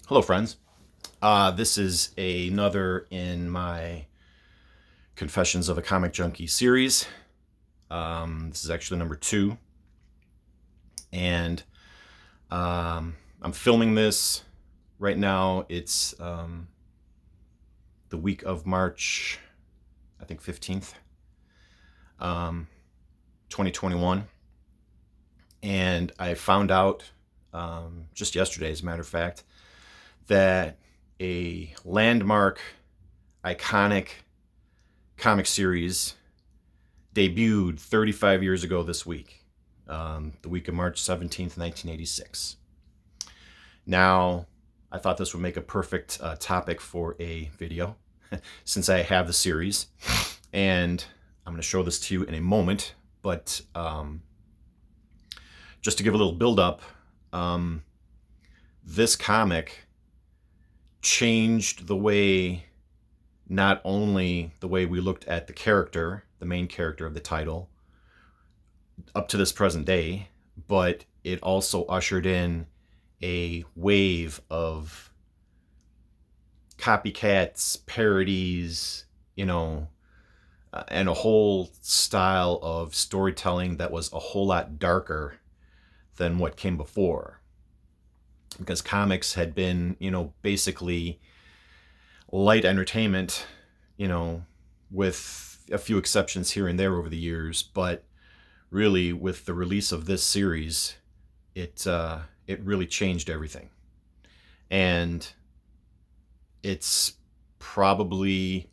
Hello, friends. This is another in my Confessions of a Comic Junkie series. This is actually number 2. And I'm filming this right now. It's the week of March, I think 15th, 2021. And I found out just yesterday, as a matter of fact, that a landmark, iconic comic series debuted 35 years ago this week, the week of March 17th, 1986. Now, I thought this would make a perfect topic for a video since I have the series, and I'm going to show this to you in a moment, but just to give a little build-up, this comic changed the way, not only the way we looked at the character, the main character of the title, up to this present day, but it also ushered in a wave of copycats, parodies, and a whole style of storytelling that was a whole lot darker than what came before. Because comics had been, basically light entertainment, with a few exceptions here and there over the years. But really, with the release of this series, it really changed everything. And it's probably,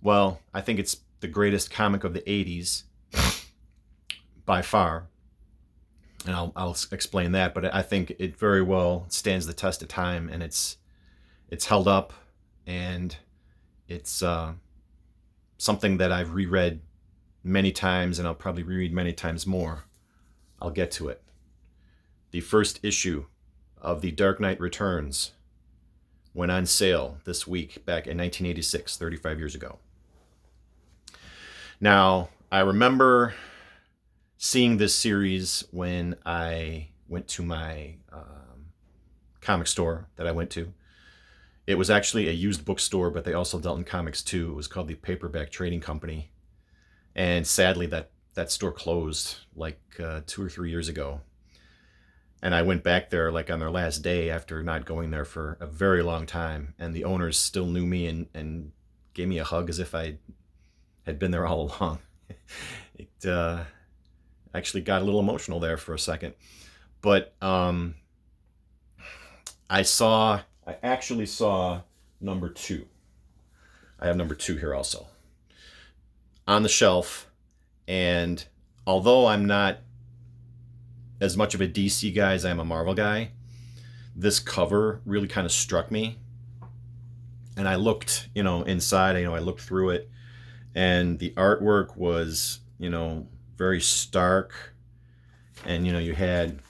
well, I think it's the greatest comic of the 80s by far. And I'll explain that, but I think it very well stands the test of time, and it's held up, and it's something that I've reread many times, and I'll probably reread many times more. I'll get to it. The first issue of The Dark Knight Returns went on sale this week back in 1986, 35 years ago. Now, I remember seeing this series when I went to my comic store that I went to. It was actually a used bookstore, but they also dealt in comics too. It was called the Paperback Trading Company. And sadly, that store closed like 2 or 3 years ago. And I went back there like on their last day after not going there for a very long time. And the owners still knew me and gave me a hug as if I had been there all along. It actually got a little emotional there for a second. But I actually saw number 2. I have number 2 here also on the shelf. And although I'm not as much of a DC guy as I am a Marvel guy, this cover really kind of struck me. And I looked, inside, I looked through it, and the artwork was, very stark. And, you had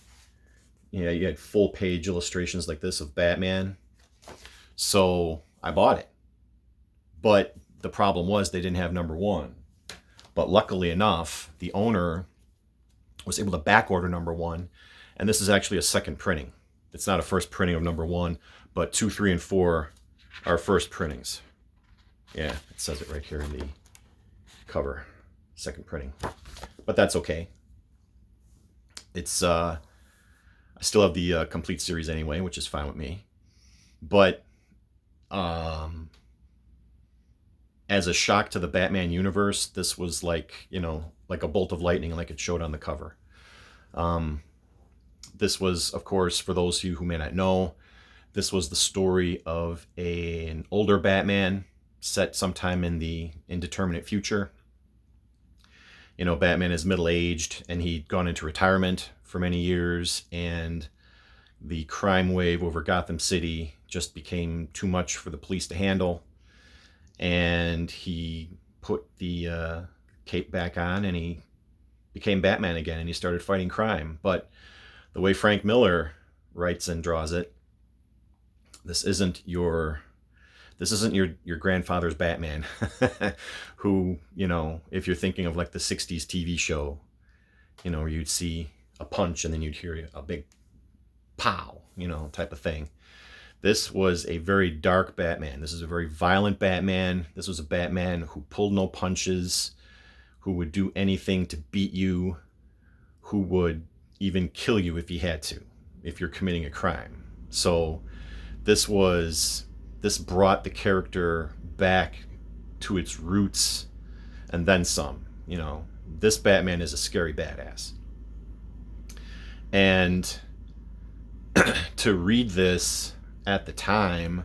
full page illustrations like this of Batman. So I bought it. But the problem was they didn't have number 1. But luckily enough, the owner was able to back order number 1. And this is actually a second printing. It's not a first printing of number 1, but 2, 3, and 4 are first printings. Yeah, it says it right here in the cover. Second printing. But that's okay. It's I still have the complete series anyway, which is fine with me. But as a shock to the Batman universe, this was like a bolt of lightning, like it showed on the cover. This was, of course, for those of you who may not know, this was the story of an older Batman set sometime in the indeterminate future. Batman is middle-aged, and he'd gone into retirement for many years, and the crime wave over Gotham City just became too much for the police to handle. And he put the cape back on, and he became Batman again, and he started fighting crime. But the way Frank Miller writes and draws it, this isn't your grandfather's Batman, who, if you're thinking of like the 60s TV show, where you'd see a punch and then you'd hear a big pow, type of thing. This was a very dark Batman. This is a very violent Batman. This was a Batman who pulled no punches, who would do anything to beat you, who would even kill you if he had to, if you're committing a crime. So this brought the character back to its roots and then some. You know, this Batman is a scary badass. And to read this at the time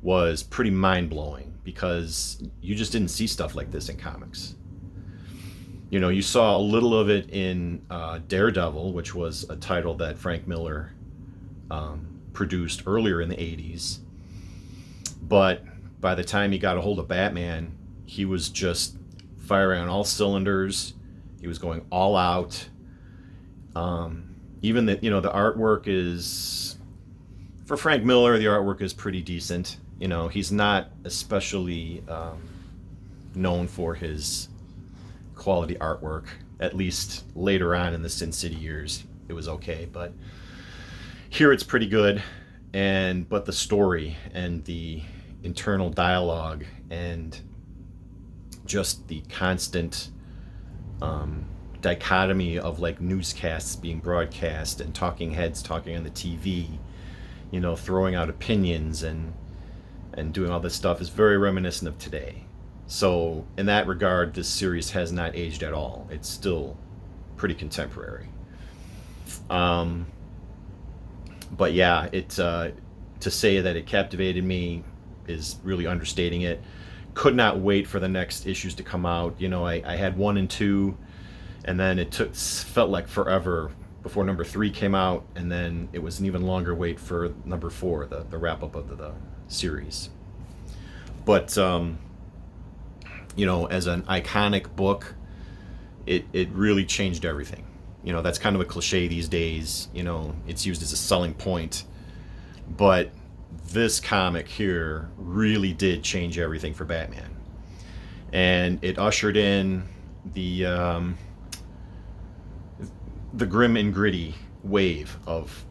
was pretty mind-blowing, because you just didn't see stuff like this in comics. You know, you saw a little of it in Daredevil, which was a title that Frank Miller produced earlier in the 80s. But by the time he got a hold of Batman, he was just firing on all cylinders. He was going all out. Even the artwork is, for Frank Miller, the artwork is pretty decent. You know, he's not especially known for his quality artwork. At least later on in the Sin City years, it was okay, but here it's pretty good. But the story and the internal dialogue and just the constant dichotomy of like newscasts being broadcast and talking heads talking on the TV, you know, throwing out opinions and doing all this stuff is very reminiscent of today. So in that regard, this series has not aged at all. It's still pretty contemporary. But yeah, to say that it captivated me is really understating it. Could not wait for the next issues to come out. You know, I had 1 and 2, and then felt like forever before number 3 came out, and then it was an even longer wait for number 4, the wrap up of the series. But you know, as an iconic book, it really changed everything. You know, that's kind of a cliche these days. You know, it's used as a selling point, but this comic here really did change everything for Batman, and it ushered in the grim and gritty wave of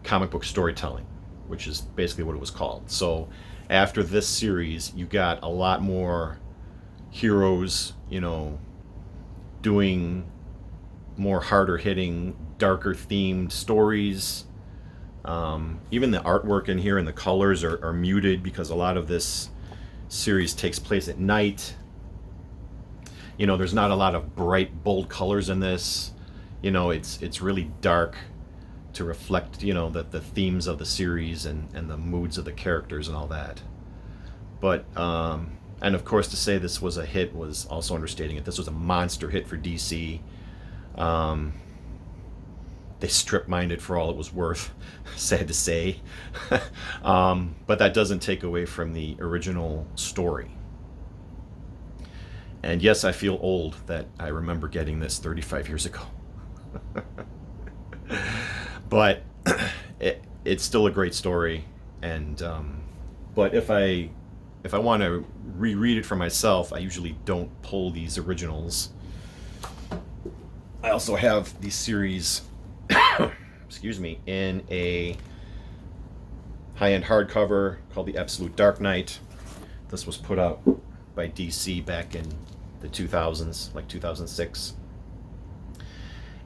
comic book storytelling, which is basically what it was called. So after this series, you got a lot more heroes, you know, doing more harder hitting, darker themed stories. Even the artwork in here and the colors are muted, because a lot of this series takes place at night. You know, there's not a lot of bright, bold colors in this. You know, it's really dark to reflect, you know, the themes of the series and the moods of the characters and all that. But and of course, to say this was a hit was also understating it. This was a monster hit for DC. They strip-mined it for all it was worth, sad to say. But that doesn't take away from the original story. And yes, I feel old that I remember getting this 35 years ago. But it's still a great story. And but if I want to reread it for myself, I usually don't pull these originals. I also have these series excuse me, in a high-end hardcover called The Absolute Dark Knight. This was put out by DC back in the 2000s, like 2006.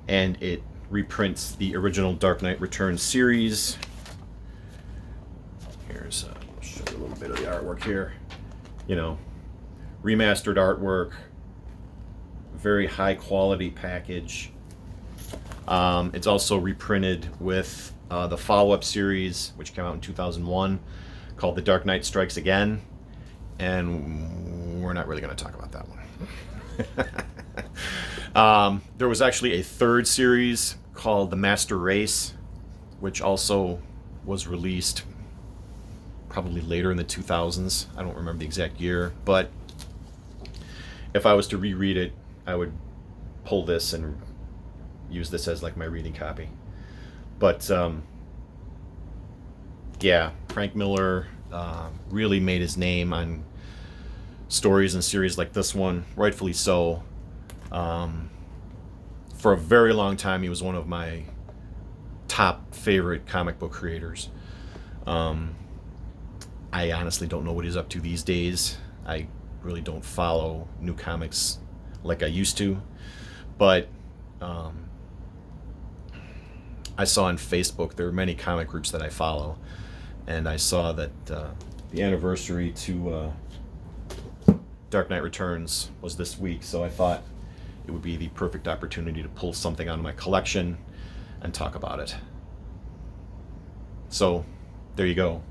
And it reprints the original Dark Knight Returns series. Here's I'll show you a little bit of the artwork here. You know, remastered artwork, very high quality package. It's also reprinted with the follow-up series, which came out in 2001, called The Dark Knight Strikes Again. And we're not really going to talk about that one. There was actually a third series called The Master Race, which also was released probably later in the 2000s. I don't remember the exact year, but if I was to reread it, I would pull this and use this as like my reading copy. But yeah, Frank Miller really made his name on stories and series like this one, rightfully so. For a very long time, he was one of my top favorite comic book creators. I honestly don't know what he's up to these days. I really don't follow new comics like I used to. But I saw on Facebook, there are many comic groups that I follow, and I saw that the anniversary to Dark Knight Returns was this week, so I thought it would be the perfect opportunity to pull something out of my collection and talk about it. So, there you go.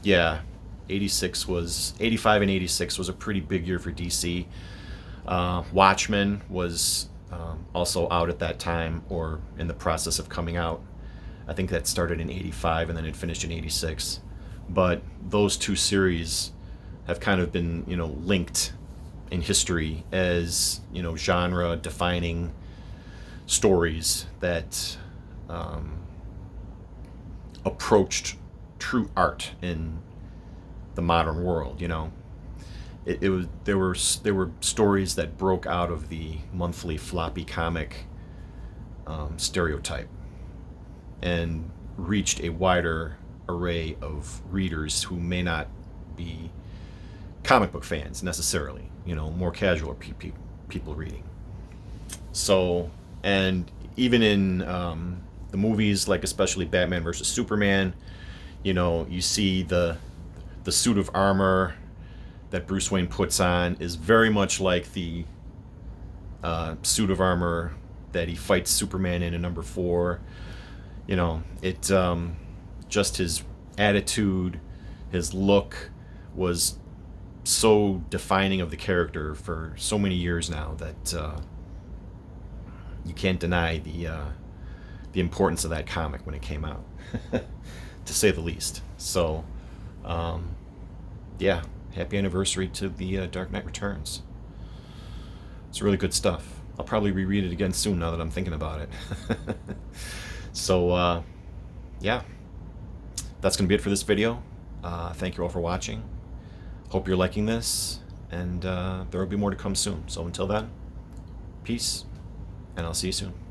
Yeah, 85 and 86 was a pretty big year for DC. Watchmen was also out at that time, or in the process of coming out. I think that started in 85 and then it finished in 86. But those two series have kind of been, linked in history as, genre-defining stories that approached true art in the modern world. There were stories that broke out of the monthly floppy comic stereotype and reached a wider array of readers who may not be comic book fans necessarily, more casual people reading. So, and even in the movies, like especially Batman versus Superman, you see the suit of armor that Bruce Wayne puts on is very much like the suit of armor that he fights Superman in number 4. Just his attitude, his look was so defining of the character for so many years now that you can't deny the importance of that comic when it came out, to say the least. So, yeah, happy anniversary to the Dark Knight Returns. It's really good stuff. I'll probably reread it again soon now that I'm thinking about it. So, yeah, that's going to be it for this video. Thank you all for watching. Hope you're liking this, and there will be more to come soon. So until then, peace, and I'll see you soon.